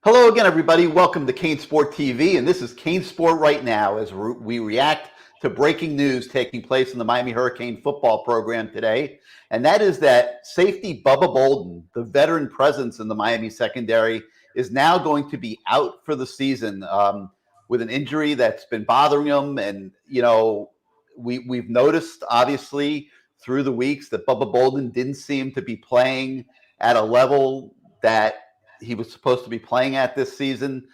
Hello again, everybody. Welcome to CaneSport TV, and this is CaneSport Right Now as we react to breaking news taking place in the Miami Hurricane football program today. And that is that safety Bubba Bolden, the veteran presence in the Miami secondary, is now going to be out for the season with an injury that's been bothering him. And, we've noticed, obviously, through the weeks that Bubba Bolden didn't seem to be playing at a level that he was supposed to be playing at this season.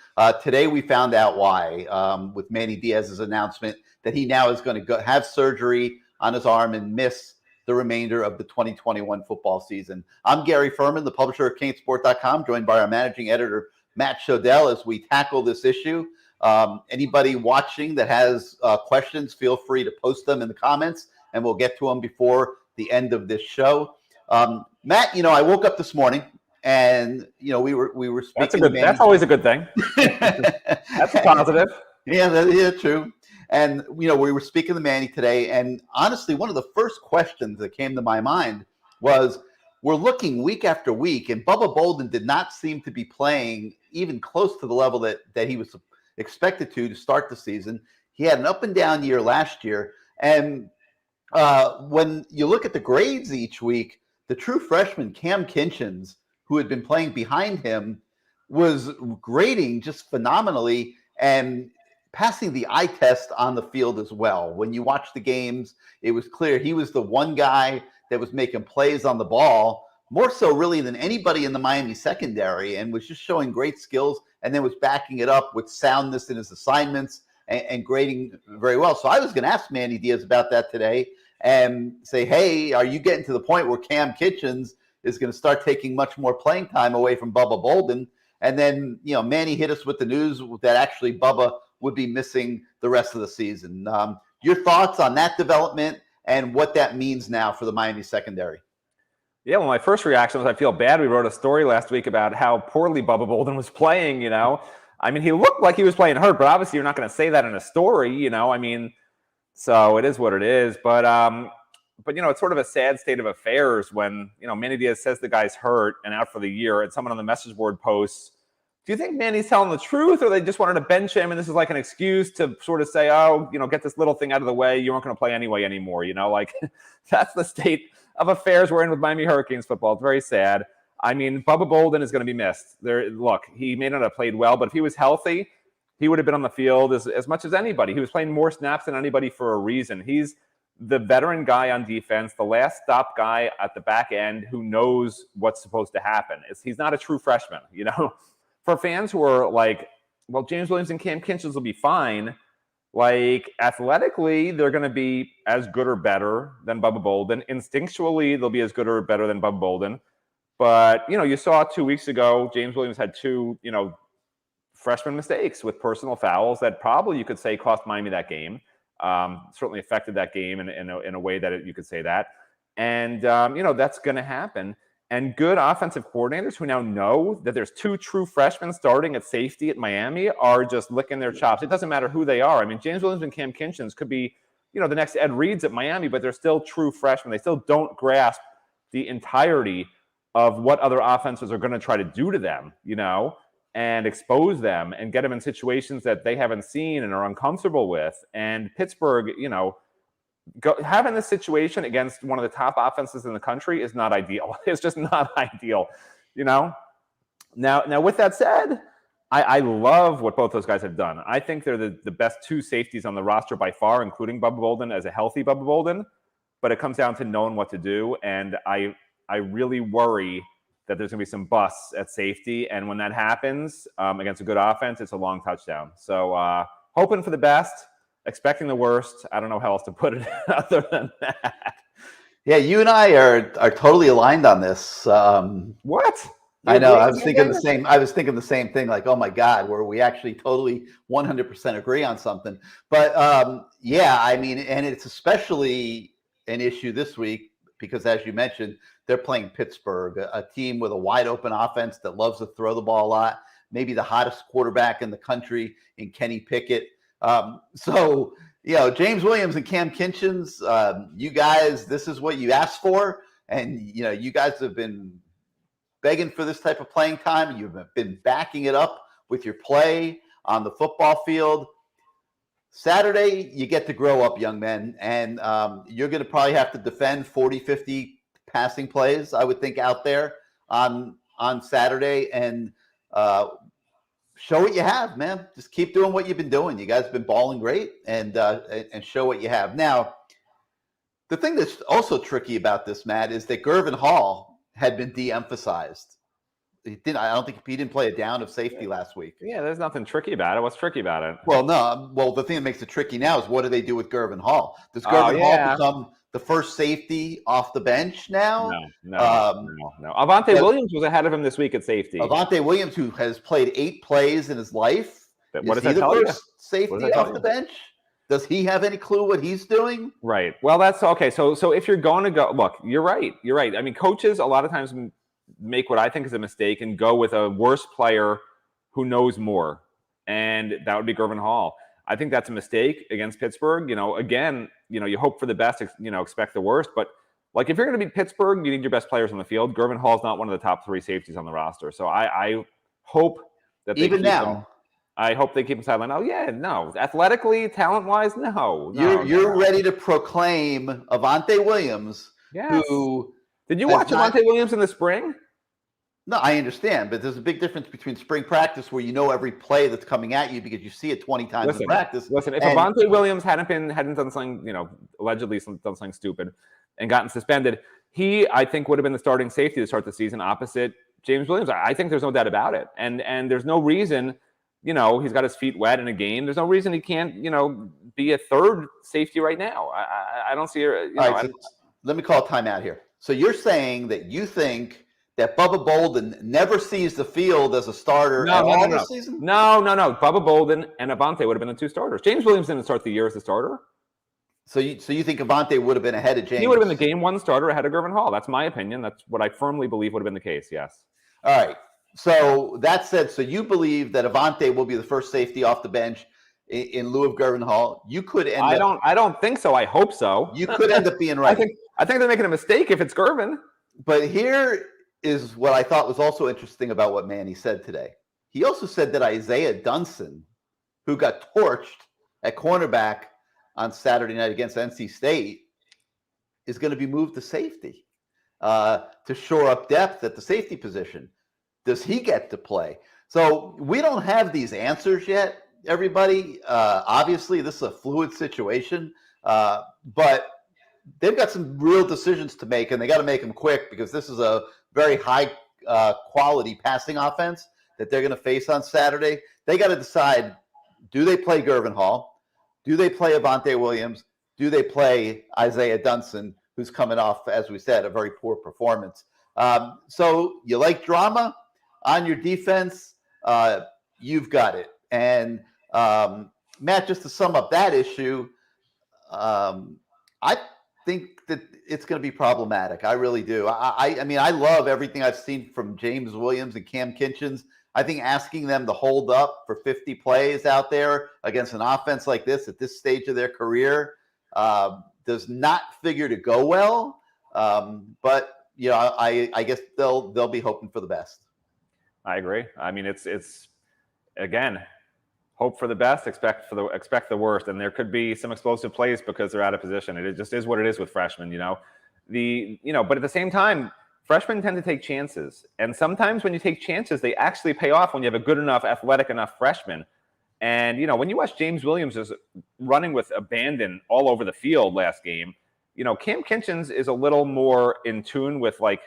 Today, we found out why with Manny Diaz's announcement that he now is going to have surgery on his arm and miss the remainder of the 2021 football season. I'm Gary Ferman, the publisher of CaneSport.com, joined by our managing editor, Matt Shodell, as we tackle this issue. Anybody watching that has questions, feel free to post them in the comments, and we'll get to them before the end of this show. Matt, I woke up this morning, and we were speaking. That's always a good thing. That's a positive. Yeah, true. And we were speaking to Manny today, and honestly, one of the first questions that came to my mind was, we're looking week after week, and Bubba Bolden did not seem to be playing even close to the level that he was expected to start the season. He had an up and down year last year, and when you look at the grades each week, the true freshman Cam Kinchins, who had been playing behind him, was grading just phenomenally and passing the eye test on the field as well. When you watch the games, it was clear he was the one guy that was making plays on the ball, more so really than anybody in the Miami secondary, and was just showing great skills, and then was backing it up with soundness in his assignments and grading very well. So I was going to ask Manny Diaz about that today and say, hey, are you getting to the point where Cam Kinchins is going to start taking much more playing time away from Bubba Bolden? And then, Manny hit us with the news that actually Bubba would be missing the rest of the season. Your thoughts on that development and what that means now for the Miami secondary? Yeah, well, my first reaction was I feel bad. We wrote a story last week about how poorly Bubba Bolden was playing, I mean, he looked like he was playing hurt, but obviously you're not going to say that in a story, so it is what it is. But it's sort of a sad state of affairs when, Manny Diaz says the guy's hurt and out for the year, and someone on the message board posts, do you think Manny's telling the truth, or they just wanted to bench him and this is like an excuse to sort of say, oh, get this little thing out of the way, you weren't going to play anyway anymore, that's the state of affairs we're in with Miami Hurricanes football. It's very sad. I mean, Bubba Bolden is going to be missed. Look, he may not have played well, but if he was healthy, he would have been on the field as much as anybody. He was playing more snaps than anybody for a reason. He's the veteran guy on defense, the last stop guy at the back end who knows what's supposed to happen. He's not a true freshman, For fans who are like, well, James Williams and Cam Kinchins will be fine, like athletically, they're going to be as good or better than Bubba Bolden. Instinctually, they'll be as good or better than Bubba Bolden. But, you saw 2 weeks ago, James Williams had two, freshman mistakes with personal fouls that probably you could say cost Miami that game. Certainly affected that game in a way that you could say that. And, that's going to happen. And good offensive coordinators who now know that there's two true freshmen starting at safety at Miami are just licking their chops. It doesn't matter who they are. I mean, James Williams and Cam Kinchins could be, the next Ed Reeds at Miami, but they're still true freshmen. They still don't grasp the entirety of what other offenses are going to try to do to them, and expose them and get them in situations that they haven't seen and are uncomfortable with. And Pittsburgh, having this situation against one of the top offenses in the country is not ideal. It's just not ideal, Now, with that said, I love what both those guys have done. I think they're the best two safeties on the roster by far, including Bubba Bolden as a healthy Bubba Bolden. But it comes down to knowing what to do, and I really worry that there's going to be some busts at safety. And when that happens against a good offense, it's a long touchdown. So hoping for the best, expecting the worst. I don't know how else to put it other than that. Yeah, you and I are totally aligned on this. What? I know. I was thinking the same thing. Like, oh my God, where we actually totally 100% agree on something. But yeah, I mean, and it's especially an issue this week because, as you mentioned, they're playing Pittsburgh, a team with a wide open offense that loves to throw the ball a lot. Maybe the hottest quarterback in the country in Kenny Pickett. So, James Williams and Cam Kinchins, you guys, this is what you asked for. And, you guys have been begging for this type of playing time. You've been backing it up with your play on the football field. Saturday, you get to grow up, young men, and you're going to probably have to defend 40, 50 passing plays, I would think, out there on Saturday, and show what you have, man. Just keep doing what you've been doing. You guys have been balling great, and show what you have. Now, the thing that's also tricky about this, Matt, is that Gervin Hall had been de-emphasized. I don't think he didn't play a down of safety last week. Yeah, there's nothing tricky about it. What's tricky about it? Well, no. Well, the thing that makes it tricky now is what do they do with Gervin Hall? Does Gervin Hall become the first safety off the bench now? No. Avante Williams was ahead of him this week at safety. Avante Williams, who has played 8 plays in his life, what is he the first safety off the bench? Does he have any clue what he's doing? Right. Well, that's okay. So if you're going to go, look, you're right. I mean, coaches a lot of times make what I think is a mistake and go with a worse player who knows more, and that would be Gervin Hall. I think that's a mistake against Pittsburgh. Again, you hope for the best, expect the worst. But like if you're going to beat Pittsburgh, you need your best players on the field. Gervin Hall is not one of the top 3 safeties on the roster. So I hope that they even now. I hope they keep him sidelined. Oh yeah, no. Athletically, talent-wise, no. You're ready to proclaim Avante Williams, who. Did you watch Avante Williams in the spring? No, I understand, but there's a big difference between spring practice where you know every play that's coming at you because you see it 20 times in practice. Listen, if Avante Williams hadn't done something, allegedly done something stupid and gotten suspended, he, I think, would have been the starting safety to start the season opposite James Williams. I think there's no doubt about it. And there's no reason, he's got his feet wet in a game. There's no reason he can't, be a third safety right now. I don't see it. Let me call a timeout here. So you're saying that you think that Bubba Bolden never sees the field as a starter this season? No. Bubba Bolden and Avante would have been the 2 starters. James Williams didn't start the year as a starter. So you think Avante would have been ahead of James? He would have been the game 1 starter ahead of Gervin Hall. That's my opinion. That's what I firmly believe would have been the case, yes. All right. So that said, so you believe that Avante will be the first safety off the bench in lieu of Gervin Hall. You could end up. I don't think so. I hope so. You could end up being right. I think they're making a mistake if it's Gervin. But here is what I thought was also interesting about what Manny said today. He also said that Isaiah Dunson, who got torched at cornerback on Saturday night against NC State, is going to be moved to safety to shore up depth at the safety position. Does he get to play? So we don't have these answers yet, everybody. Obviously, this is a fluid situation, but they've got some real decisions to make, and they got to make them quick because this is a very high quality passing offense that they're going to face on Saturday. They got to decide, do they play Gervin Hall? Do they play Avante Williams? Do they play Isaiah Dunson, who's coming off, as we said, a very poor performance? So you like drama on your defense? You've got it. And Matt, just to sum up that issue, I think that it's going to be problematic. I really do. I mean, I love everything I've seen from James Williams and Cam Kinchens. I think asking them to hold up for 50 plays out there against an offense like this at this stage of their career does not figure to go well. But I guess they'll be hoping for the best. I agree. I mean, it's again, hope for the best, expect the worst, and there could be some explosive plays because they're out of position. It just is what it is with freshmen, But at the same time, freshmen tend to take chances, and sometimes when you take chances, they actually pay off when you have a good enough, athletic enough freshman. And when you watch James Williams is running with abandon all over the field last game, Cam Kinchens is a little more in tune with like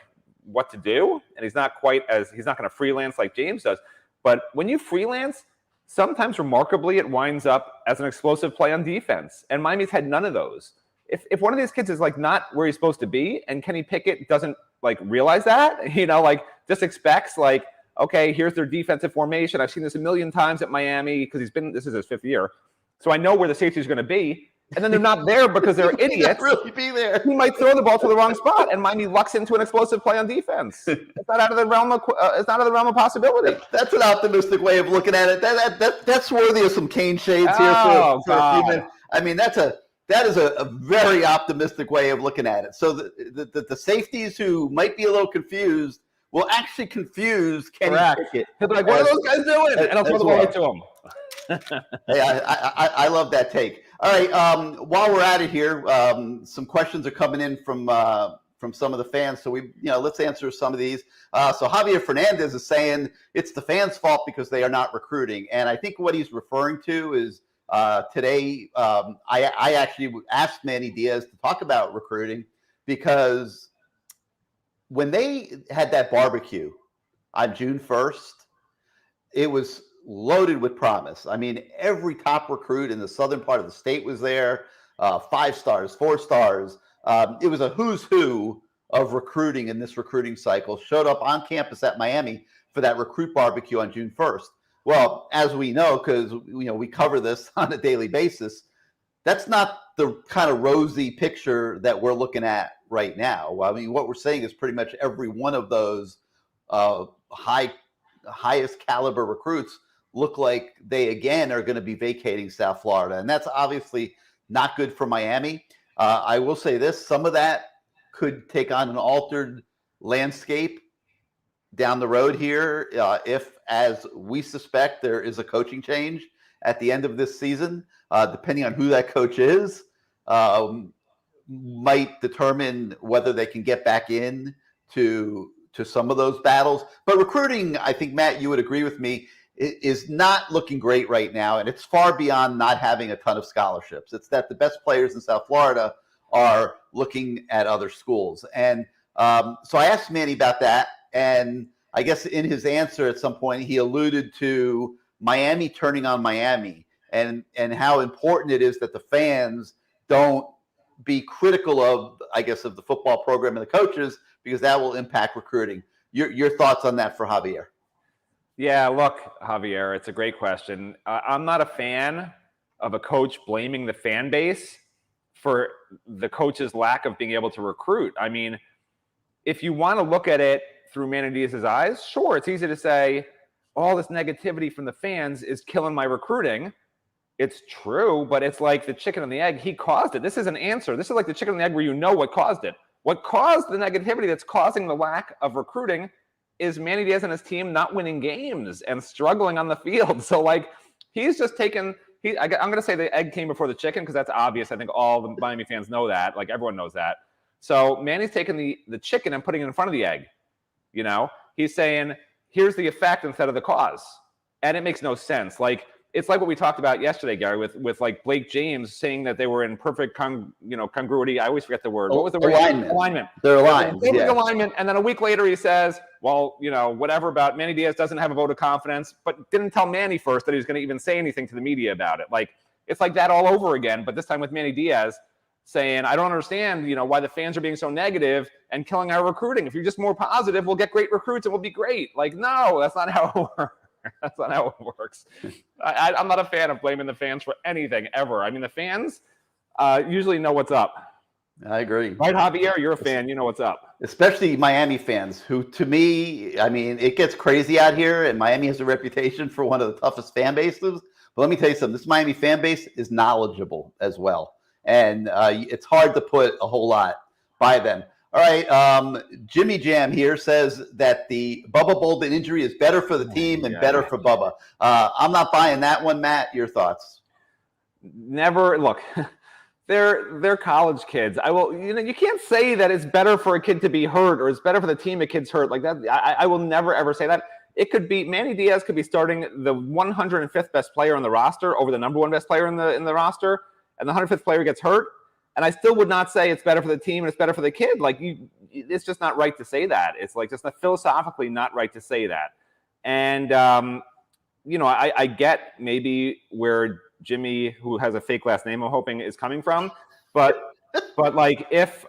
what to do, and he's not going to freelance like James does. But when you freelance, sometimes remarkably, it winds up as an explosive play on defense. And Miami's had none of those. If one of these kids is like not where he's supposed to be, and Kenny Pickett doesn't like realize that, just expects like, okay, here's their defensive formation. I've seen this a million times at Miami because this is his 5th year. So I know where the safety is going to be. And then they're not there because they're idiots. Really be there. He might throw the ball to the wrong spot, and Miami lucks into an explosive play on defense. It's not out of the realm of possibility. That's an optimistic way of looking at it. That's worthy of some Cane shades here for a few minutes. I mean, that is a very optimistic way of looking at it. So the safeties who might be a little confused will actually confuse Kenny Correct. Pickett. He'll be like, what are those guys doing? And I'll throw the ball right to him. Hey, I love that take. All right, while we're at it here, some questions are coming in from some of the fans. So let's answer some of these. So Javier Fernandez is saying it's the fans' fault because they are not recruiting, and I think what he's referring to is today. I actually asked Manny Diaz to talk about recruiting because when they had that barbecue on June 1st, it was loaded with promise. I mean, every top recruit in the southern part of the state was there. 5 stars, 4 stars. It was a who's who of recruiting in this recruiting cycle. Showed up on campus at Miami for that recruit barbecue on June 1st. Well, as we know, because we cover this on a daily basis, that's not the kind of rosy picture that we're looking at right now. I mean, what we're saying is pretty much every one of those highest caliber recruits look like they again are going to be vacating South Florida, and that's obviously not good for Miami. I will say this: some of that could take on an altered landscape down the road here if, as we suspect, there is a coaching change at the end of this season. Depending on who that coach is, might determine whether they can get back in to some of those battles. But recruiting, I think, Matt, you would agree with me, is not looking great right now, and it's far beyond not having a ton of scholarships. It's that the best players in South Florida are looking at other schools. And so I asked Manny about that, and I guess in his answer at some point, he alluded to Miami turning on Miami and how important it is that the fans don't be critical of, I guess, of the football program and the coaches, because that will impact recruiting. Your thoughts on that for Javier? Yeah, look, Javier, it's a great question. I'm not a fan of a coach blaming the fan base for the coach's lack of being able to recruit. I mean, if you want to look at it through Manny Diaz's eyes, sure, it's easy to say all this negativity from the fans is killing my recruiting. It's true, but it's like the chicken and the egg. He caused it. This is an answer. This is like the chicken and the egg where you know what caused it. What caused the negativity that's causing the lack of recruiting is Manny Diaz and his team not winning games and struggling on the field. So, like, he's just taken – I'm going to say the egg came before the chicken because that's obvious. I think all the Miami fans know that. Like, everyone knows that. So Manny's taking the chicken and putting it in front of the egg. He's saying, here's the effect instead of the cause. And it makes no sense. Like, it's like what we talked about yesterday, Gary, with like Blake James saying that they were in perfect congruity. I always forget the word. What was the word? Alignment. They're aligned. Perfect alignment. And then a week later he says, well, whatever about Manny Diaz doesn't have a vote of confidence, but didn't tell Manny first that he was going to even say anything to the media about it. Like, it's like that all over again, but this time with Manny Diaz saying, I don't understand, why the fans are being so negative and killing our recruiting. If you're just more positive, we'll get great recruits and we'll be great. Like, no, that's not how it works. That's not how it works. I'm not a fan of blaming the fans for anything ever. I mean, the fans usually know what's up. I agree. Right, Javier? You're a fan. You know what's up. Especially Miami fans who, to me, I mean, it gets crazy out here, and Miami has a reputation for one of the toughest fan bases. But let me tell you something. This Miami fan base is knowledgeable as well. And it's hard to put a whole lot by them. All right, Jimmy Jam here says that the Bubba Bolden injury is better for the team and better for Bubba. I'm not buying that one, Matt. Your thoughts? Never. Look, they're college kids. I will. You can't say that it's better for a kid to be hurt or it's better for the team a kid's hurt like that. I will never ever say that. It could be Manny Diaz could be starting the 105th best player on the roster over the number 1 best player in the roster, and the 105th player gets hurt. And I still would not say it's better for the team and it's better for the kid. Like, it's just not right to say that. It's like just philosophically not right to say that. And, I get maybe where Jimmy, who has a fake last name, I'm hoping, is coming from. But like, if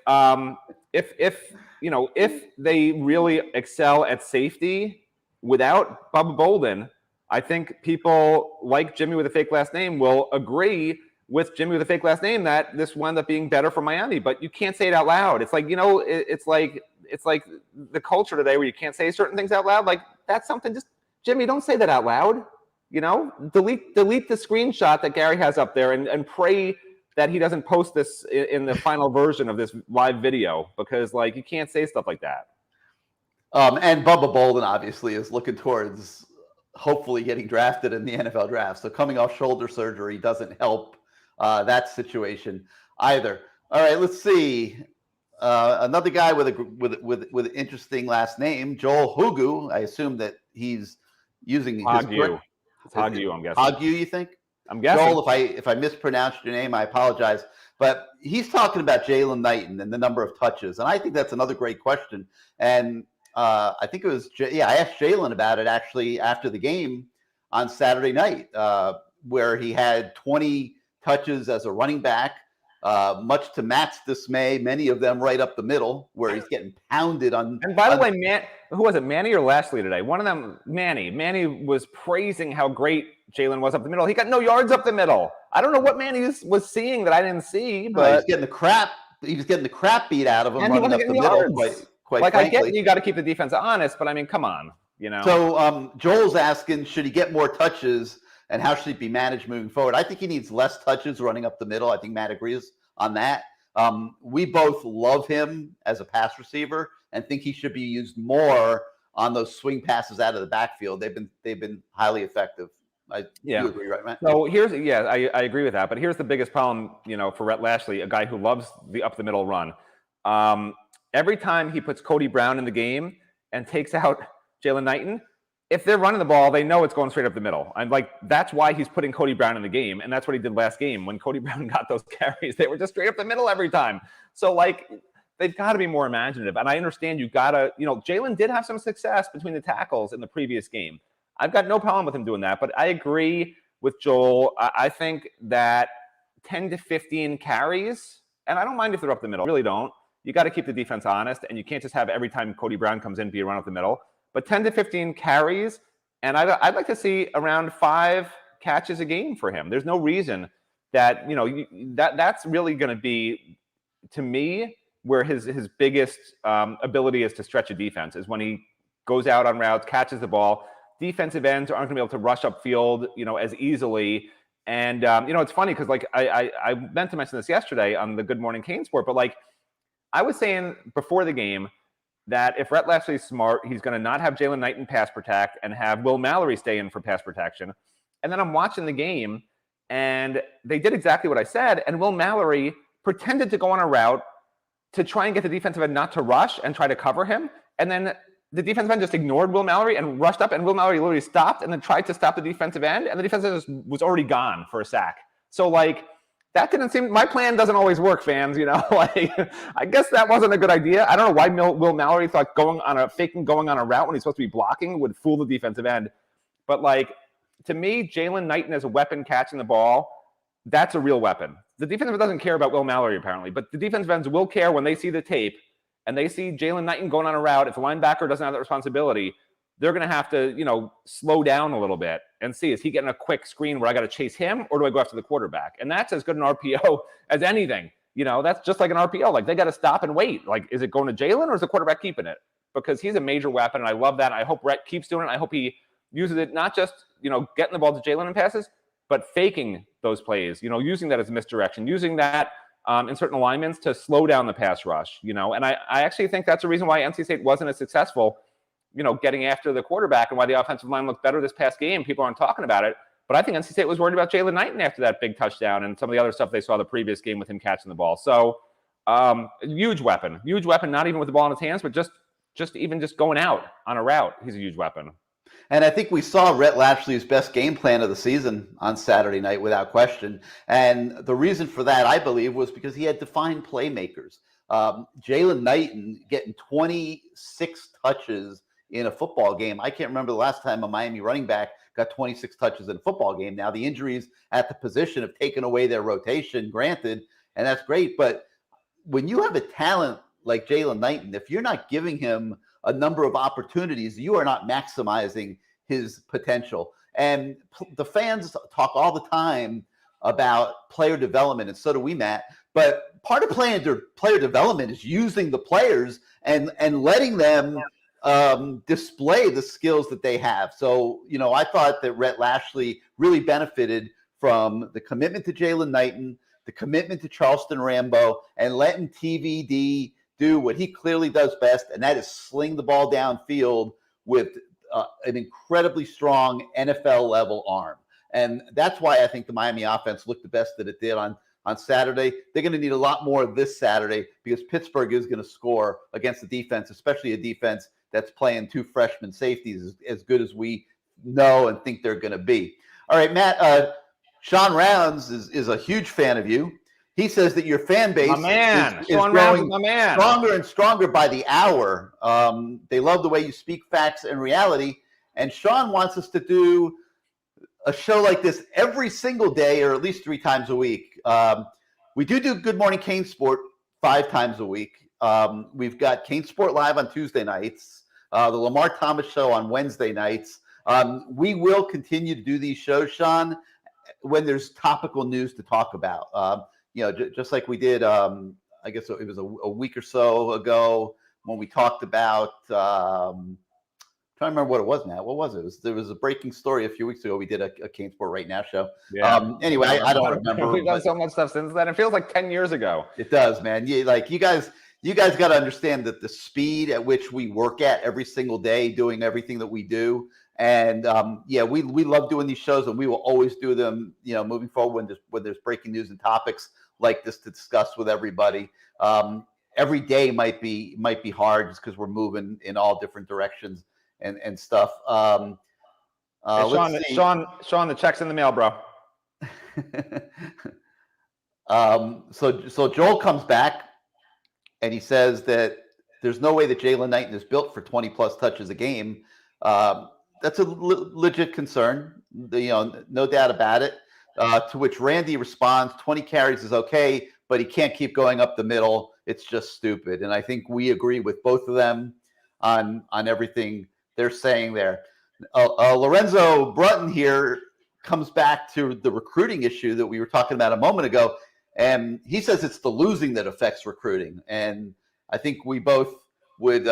they really excel at safety without Bubba Bolden, I think people like Jimmy with a fake last name will agree with Jimmy with a fake last name that this will end up being better for Miami, but you can't say it out loud. It's like, it's like the culture today where you can't say certain things out loud. Like, that's something, just Jimmy, don't say that out loud. Delete the screenshot that Gary has up there and pray that he doesn't post this in the final version of this live video, because like, you can't say stuff like that. And Bubba Bolden obviously is looking towards hopefully getting drafted in the NFL draft. So coming off shoulder surgery doesn't help that situation either. All right, let's see. Another guy with an interesting last name, Joel Hugu. I assume that he's using his Hoggu. It's Hoggu, I'm guessing. Hoggu, you think? I'm guessing. Joel, if I mispronounced your name, I apologize. But he's talking about Jalen Knighton and the number of touches, and I think that's another great question. And I think it was I asked Jalen about it actually after the game on Saturday night, where he had 20 touches as a running back. Much to Matt's dismay, many of them right up the middle, where he's getting pounded on. And by the way, who was it, Manny or Lashley today? One of them, Manny. Manny was praising how great Jalen was up the middle. He got no yards up the middle. I don't know what Manny was seeing that I didn't see, but he was getting the crap beat out of him running up the middle. Quite like frankly. I get you got to keep the defense honest, but I mean, come on, you know. So Joel's asking, should he get more touches? And how should it be managed moving forward? I think he needs less touches running up the middle. I think Matt agrees on that. We both love him as a pass receiver and think he should be used more on those swing passes out of the backfield. They've been highly effective. You agree, right, Matt? So I agree with that. But here's the biggest problem, for Rhett Lashley, a guy who loves the up the middle run. Every time he puts Cody Brown in the game and takes out Jalen Knighton, if they're running the ball, they know it's going straight up the middle. I'm like, that's why he's putting Cody Brown in the game. And that's what he did last game. When Cody Brown got those carries, they were just straight up the middle every time. So, they've got to be more imaginative. And I understand Jalen did have some success between the tackles in the previous game. I've got no problem with him doing that. But I agree with Joel. I think that 10 to 15 carries, and I don't mind if they're up the middle. I really don't. You got to keep the defense honest. And you can't just have every time Cody Brown comes in be a run up the middle. But 10 to 15 carries, and I'd like to see around 5 catches a game for him. There's no reason that, that's really going to be, to me, where his biggest ability is to stretch a defense, is when he goes out on routes, catches the ball. Defensive ends aren't going to be able to rush upfield, as easily. And, it's funny because, I meant to mention this yesterday on the Good Morning CaneSport, but, I was saying before the game that if Rhett Lashley's smart, he's going to not have Jalen Knighton pass protect and have Will Mallory stay in for pass protection. And then I'm watching the game, and they did exactly what I said, and Will Mallory pretended to go on a route to try and get the defensive end not to rush and try to cover him. And then the defensive end just ignored Will Mallory and rushed up, and Will Mallory literally stopped and then tried to stop the defensive end, and the defensive end was already gone for a sack. So, that didn't seem, my plan doesn't always work, fans, I guess that wasn't a good idea. I don't know why Will Mallory thought going on a route when he's supposed to be blocking would fool the defensive end. But to me, Jalen Knighton as a weapon catching the ball, that's a real weapon. The defensive end doesn't care about Will Mallory apparently, but the defensive ends will care when they see the tape and they see Jalen Knighton going on a route. If the linebacker doesn't have that responsibility, they're going to have to, slow down a little bit and see, is he getting a quick screen where I got to chase him, or do I go after the quarterback? And that's as good an RPO as anything. That's just like an RPO. They got to stop and wait. Is it going to Jalen, or is the quarterback keeping it? Because he's a major weapon, and I love that. I hope Rhett keeps doing it. I hope he uses it, not just, getting the ball to Jalen in passes, but faking those plays, using that as misdirection, using that in certain alignments to slow down the pass rush, and I actually think that's the reason why NC State wasn't as successful getting after the quarterback, and why the offensive line looked better this past game. People aren't talking about it. But I think NC State was worried about Jalen Knighton after that big touchdown and some of the other stuff they saw the previous game with him catching the ball. So huge weapon, not even with the ball in his hands, but just going out on a route. He's a huge weapon. And I think we saw Rhett Lashley's best game plan of the season on Saturday night without question. And the reason for that, I believe, was because he had defined playmakers. Jalen Knighton getting 26 touches in a football game. I can't remember the last time a Miami running back got 26 touches in a football game. Now, the injuries at the position have taken away their rotation, granted, and that's great. But when you have a talent like Jalen Knighton, if you're not giving him a number of opportunities, you are not maximizing his potential. And the fans talk all the time about player development, and so do we, Matt. But part of player development is using the players and letting them display the skills that they have. So, I thought that Rhett Lashley really benefited from the commitment to Jalen Knighton, the commitment to Charleston Rambo, and letting TVD do what he clearly does best, and that is sling the ball downfield with an incredibly strong NFL-level arm. And that's why I think the Miami offense looked the best that it did on Saturday. They're going to need a lot more this Saturday because Pittsburgh is going to score against the defense, especially a defense that's playing two freshman safeties as good as we know and think they're going to be. All right, Matt, Sean Rounds is a huge fan of you. He says that your fan base is growing stronger and stronger by the hour. They love the way you speak facts and reality. And Sean wants us to do a show like this every single day, or at least 3 times a week. We do Good Morning CaneSport 5 times a week. We've got CaneSport Live on Tuesday nights, the Lamar Thomas Show on Wednesday nights. We will continue to do these shows, Sean, when there's topical news to talk about. Just like we did, I guess it was a week or so ago when we talked about, I'm trying to remember what it was now. What was it? There was a breaking story a few weeks ago. We did a CaneSport Right Now show. Yeah. Anyway, I don't remember. We've done so much stuff since then. It feels like 10 years ago. It does, man. You guys got to understand that the speed at which we work at every single day, doing everything that we do. And we love doing these shows, and we will always do them, moving forward when there's breaking news and topics like this to discuss with everybody. Every day might be hard just because we're moving in all different directions and stuff. Sean, the check's in the mail, bro. So Joel comes back and he says that there's no way that Jalen Knighton is built for 20 plus touches a game. That's a legit concern, no doubt about it. To which Randy responds, 20 carries is okay, but he can't keep going up the middle. It's just stupid. And I think we agree with both of them on everything they're saying there. Lorenzo Brunton here comes back to the recruiting issue that we were talking about a moment ago. And he says it's the losing that affects recruiting. And I think we both would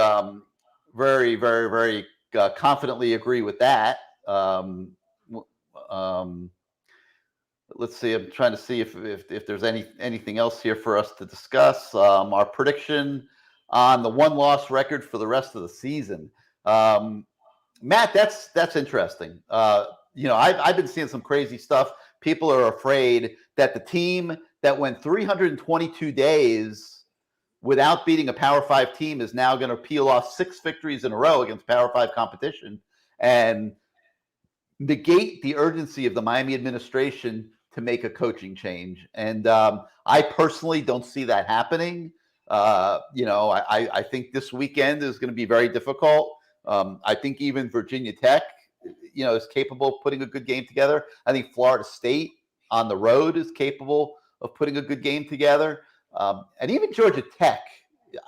very, very, very confidently agree with that. Let's see. I'm trying to see if there's anything else here for us to discuss. Our prediction on the 1-loss record for the rest of the season. Matt, that's interesting. I've been seeing some crazy stuff. People are afraid that the team that went 322 days without beating a Power 5 team is now going to peel off 6 victories in a row against Power 5 competition and negate the urgency of the Miami administration to make a coaching change. And I personally don't see that happening. I think this weekend is going to be very difficult. I think even Virginia Tech, is capable of putting a good game together. I think Florida State on the road is capable of putting a good game together. And even Georgia Tech,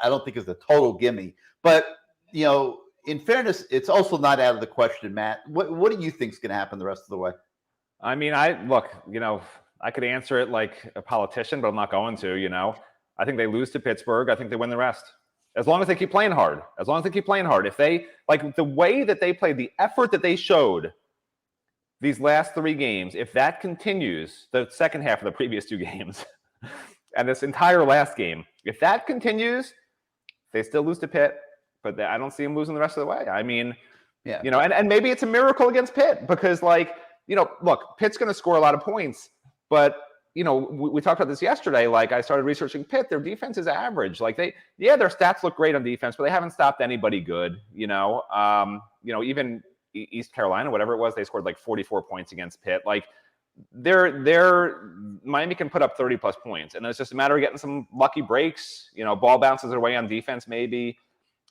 I don't think is a total gimme. But, in fairness, it's also not out of the question, Matt. What do you think is going to happen the rest of the way? I mean, I could answer it like a politician, but I'm not going to, I think they lose to Pittsburgh. I think they win the rest. As long as they keep playing hard. If they, like the way that they played, the effort that they showed these last 3 games, if that continues, the second half of the previous 2 games, and this entire last game, if that continues, they still lose to Pitt, but I don't see them losing the rest of the way. I mean, yeah, and maybe it's a miracle against Pitt because, look, Pitt's going to score a lot of points, but we talked about this yesterday. Like, I started researching Pitt. Their defense is average. Like, their stats look great on defense, but they haven't stopped anybody good. Even East Carolina, whatever it was, they scored like 44 points against Pitt. Like, Miami can put up 30 plus points, and it's just a matter of getting some lucky breaks. Ball bounces their way on defense, maybe.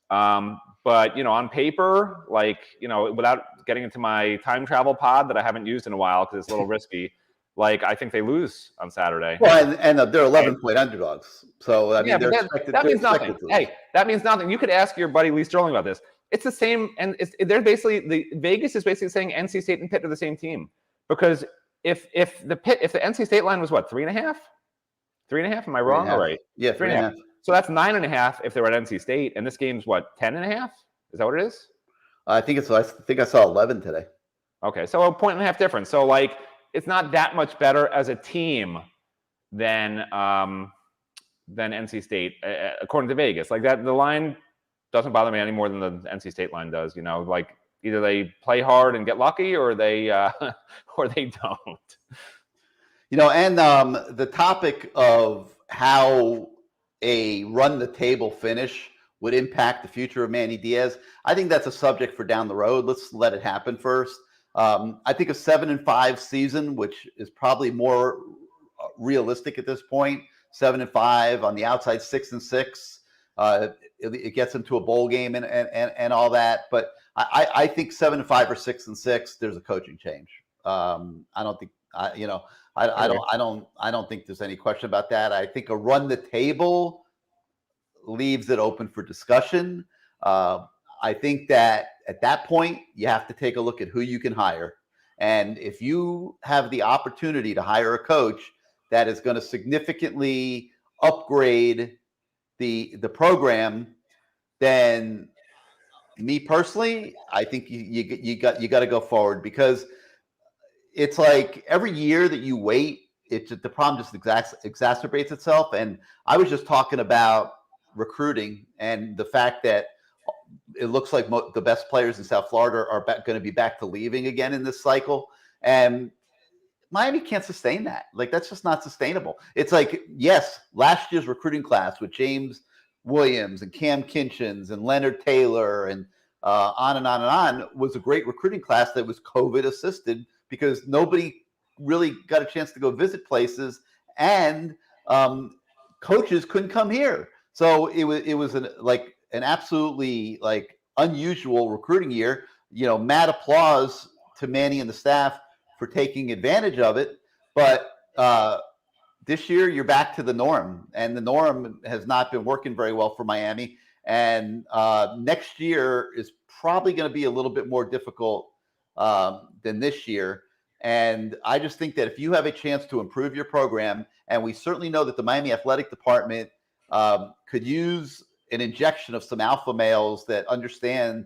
But on paper, without getting into my time travel pod that I haven't used in a while because it's a little risky. I think they lose on Saturday. Well, and they're 11-point underdogs. So, I mean, that means nothing. Hey, that means nothing. You could ask your buddy Lee Sterling about this. It's the same, and they're basically Vegas is basically saying NC State and Pitt are the same team because if the NC State line was what 3.5, 3.5? Am I wrong or right? Yeah, 3.5. So that's 9.5 if they were at NC State, and this game's what 10.5? Is that what it is? I think I saw 11 today. Okay, so a 1.5 difference. So it's not that much better as a team than than NC State, according to Vegas. Like that, the line doesn't bother me any more than the NC State line does. Like either they play hard and get lucky, or they or they don't. And the topic of how a run the table finish would impact the future of Manny Diaz, I think that's a subject for down the road. Let's let it happen first. I think a 7-5 season, which is probably more realistic at this point, 7-5 on the outside, 6-6. It gets them to a bowl game and all that. But I think 7-5 or 6-6, there's a coaching change. I don't think I don't think there's any question about that. I think a run the table leaves it open for discussion. I think that at that point, you have to take a look at who you can hire. And if you have the opportunity to hire a coach that is going to significantly upgrade the program, then me personally, I think you got to go forward, because it's like every year that you wait, the problem just exacerbates itself. And I was just talking about recruiting and the fact that it looks like the best players in South Florida are going to be back to leaving again in this cycle. And Miami can't sustain that. Like, that's just not sustainable. It's like, yes, last year's recruiting class with James Williams and Cam Kinchins and Leonard Taylor and on and on and on was a great recruiting class that was COVID assisted, because nobody really got a chance to go visit places, and coaches couldn't come here. So it was an absolutely unusual recruiting year. Mad applause to Manny and the staff for taking advantage of it. But this year you're back to the norm, and the norm has not been working very well for Miami. And next year is probably going to be a little bit more difficult than this year. And I just think that if you have a chance to improve your program, and we certainly know that the Miami Athletic Department could use an injection of some alpha males that understand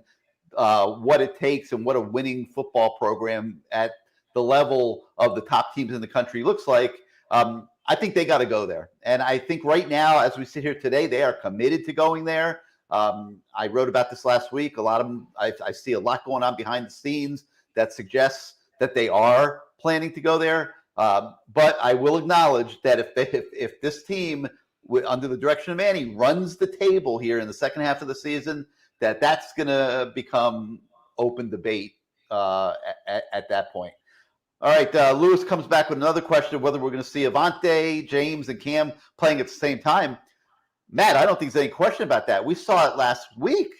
what it takes and what a winning football program at the level of the top teams in the country looks like, I think they got to go there. And I think right now, as we sit here today, they are committed to going there. I wrote about this last week. A lot of them, I see a lot going on behind the scenes that suggests that they are planning to go there. But I will acknowledge that if this team, under the direction of Manny, runs the table here in the second half of the season, that's going to become open debate at that point. All right, Lewis comes back with another question of whether we're going to see Avante, James, and Cam playing at the same time. Matt, I don't think there's any question about that. We saw it last week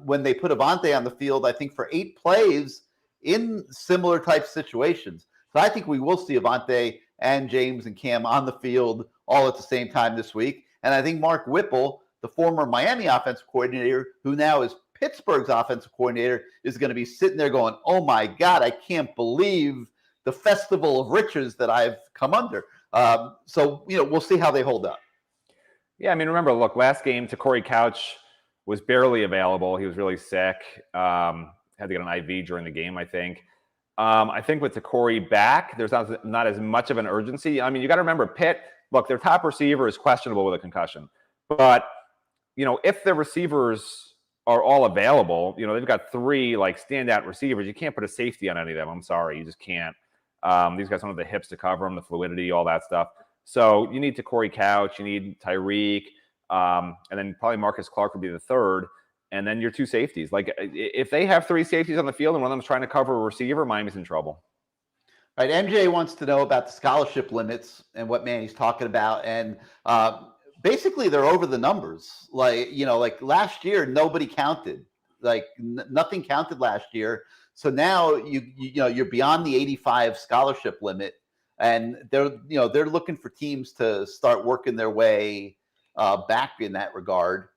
when they put Avante on the field, I think, for 8 plays in similar type situations. So I think we will see Avante and James and Cam on the field all at the same time this week. And I think Mark Whipple, the former Miami offensive coordinator, who now is Pittsburgh's offensive coordinator, is going to be sitting there going, oh my God, I can't believe the festival of riches that I've come under. So, we'll see how they hold up. Yeah, I mean, remember, look, last game, Corey Couch was barely available. He was really sick. Had to get an IV during the game, I think. I think with Corey back, there's not as much of an urgency. I mean, you got to remember, Pitt, look, their top receiver is questionable with a concussion. But, if the receivers are all available, they've got 3 standout receivers. You can't put a safety on any of them. I'm sorry, you just can't. These guys don't have the hips to cover them, the fluidity, all that stuff. So you need Corey Couch, you need Tyreek, and then probably Marcus Clark would be the third, and then your 2 safeties. If they have 3 safeties on the field and one of them's trying to cover a receiver, Miami's in trouble. All right, MJ wants to know about the scholarship limits and what Manny's talking about, and basically they're over the numbers. Like last year, nobody counted. Nothing counted last year. So now you're beyond the 85 scholarship limit, and they're looking for teams to start working their way back in that regard.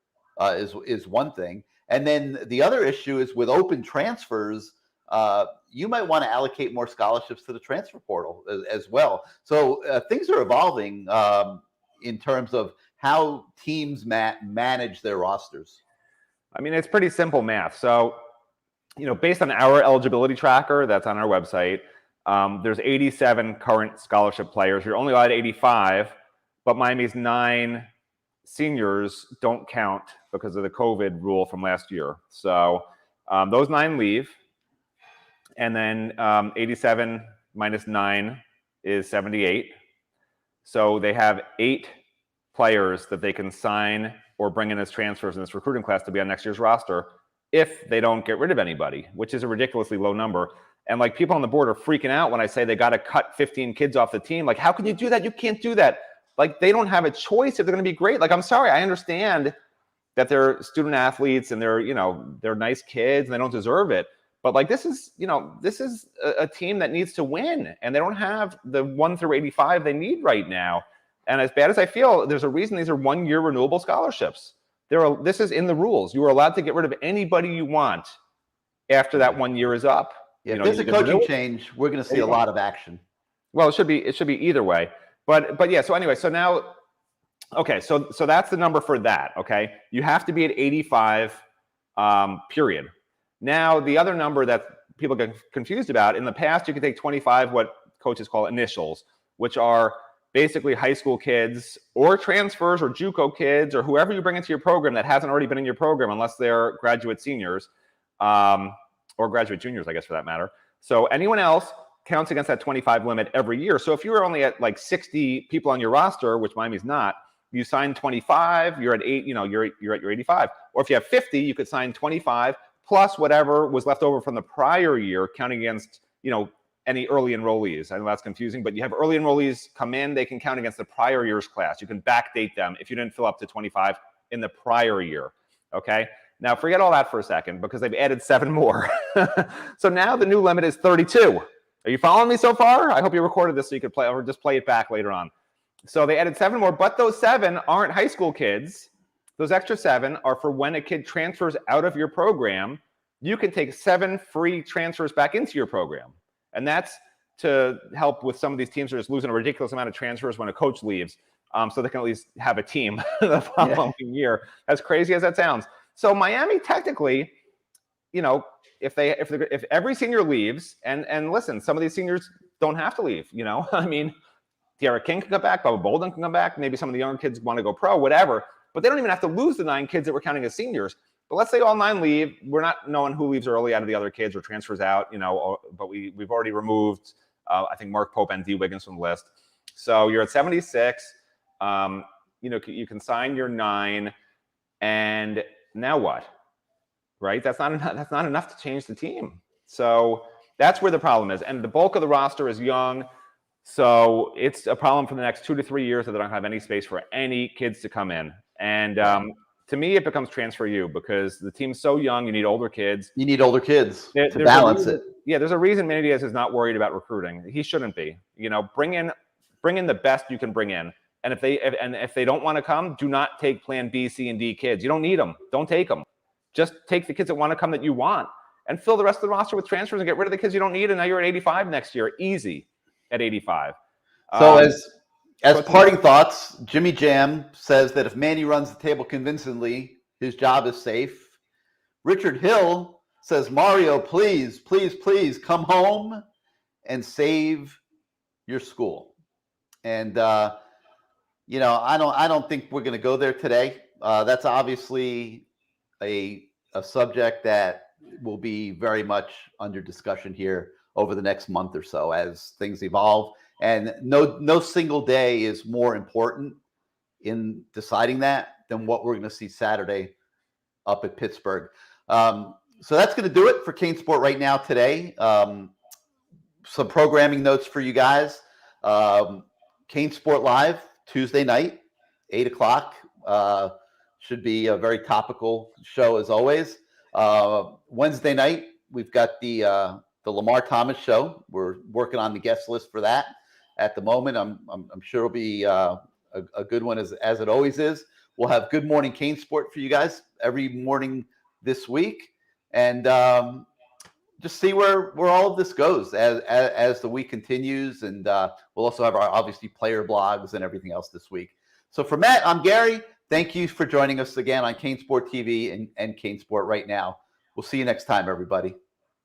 Is one thing, and then the other issue is with open transfers. You might want to allocate more scholarships to the transfer portal as well. So things are evolving in terms of how teams manage their rosters. I mean, it's pretty simple math. So, based on our eligibility tracker that's on our website, there's 87 current scholarship players. You're only allowed 85, but Miami's 9 seniors don't count because of the COVID rule from last year. So those 9 leave. And then 87 minus 9 is 78. So they have 8 players that they can sign or bring in as transfers in this recruiting class to be on next year's roster if they don't get rid of anybody, which is a ridiculously low number. And like people on the board are freaking out when I say they got to cut 15 kids off the team. Like, how can you do that? You can't do that. Like, they don't have a choice if they're going to be great. Like, I'm sorry, I understand that they're student athletes and they're, they're nice kids and they don't deserve it. But like, this is a team that needs to win, and they don't have the 1 through 85 they need right now. And as bad as I feel, there's a reason these are 1-year renewable scholarships. This is in the rules. You are allowed to get rid of anybody you want after that 1 year is up. Yeah, if there's a coaching change, we're going to see a lot of action. Well, it should be either way. But yeah. So anyway, so now, okay, so that's the number for that. Okay, you have to be at 85. Period. Now, the other number that people get confused about, in the past, you could take 25, what coaches call initials, which are basically high school kids or transfers or JUCO kids or whoever you bring into your program that hasn't already been in your program, unless they're graduate seniors or graduate juniors, I guess, for that matter. So anyone else counts against that 25 limit every year. So if you were only at like 60 people on your roster, which Miami's not, you sign 25, you're at 8, you're at your 85. Or if you have 50, you could sign 25 plus whatever was left over from the prior year, counting against, any early enrollees. I know that's confusing, but you have early enrollees come in, they can count against the prior year's class. You can backdate them if you didn't fill up to 25 in the prior year, okay? Now, forget all that for a second, because they've added 7 more. So now the new limit is 32. Are you following me so far? I hope you recorded this so you could play, or just play it back later on. So they added 7 more, but those 7 aren't high school kids. Those extra 7 are for when a kid transfers out of your program, you can take 7 free transfers back into your program. And that's to help with some of these teams that are just losing a ridiculous amount of transfers when a coach leaves, so they can at least have a team the following year. As crazy as that sounds. So Miami, technically, if every senior leaves, and listen, some of these seniors don't have to leave. I mean, Derek King can come back, Bubba Bolden can come back. Maybe some of the younger kids want to go pro, whatever. But they don't even have to lose the 9 kids that we're counting as seniors. But let's say all 9 leave. We're not knowing who leaves early out of the other kids or transfers out, but we've already removed, I think, Mark Pope and D. Wiggins from the list. So you're at 76. You can sign your 9. And now what? Right? That's not enough to change the team. So that's where the problem is. And the bulk of the roster is young. So it's a problem for the next 2 to 3 years that they don't have any space for any kids to come in. And to me, it becomes transfer you, because the team's so young. You need older kids. You need older kids to balance it. Yeah, there's a reason Manny Diaz is not worried about recruiting. He shouldn't be. Bring in the best you can bring in. And if they don't want to come, do not take plan B, C, and D kids. You don't need them. Don't take them. Just take the kids that want to come that you want, and fill the rest of the roster with transfers and get rid of the kids you don't need. And now you're at 85 next year. Easy at 85. So as parting thoughts, Jimmy Jam says that if Manny runs the table convincingly, his job is safe. Richard Hill says, Mario, please, please, please come home and save your school. And I don't think we're going to go there today. That's obviously a subject that will be very much under discussion here over the next month or so as things evolve. And no single day is more important in deciding that than what we're going to see Saturday up at Pittsburgh. So that's going to do it for CaneSport Right Now today. Some programming notes for you guys. CaneSport Live Tuesday night, 8 o'clock. Should be a very topical show as always. Wednesday night, we've got the Lamar Thomas show. We're working on the guest list for that at the moment. I'm sure it'll be a good one as it always is. We'll have Good Morning CaneSport for you guys every morning this week, and just see where all of this goes as the week continues. And we'll also have our obviously player blogs and everything else this week. So for Matt, I'm Gary. Thank you for joining us again on CaneSport TV and CaneSport Right Now. We'll see you next time, everybody.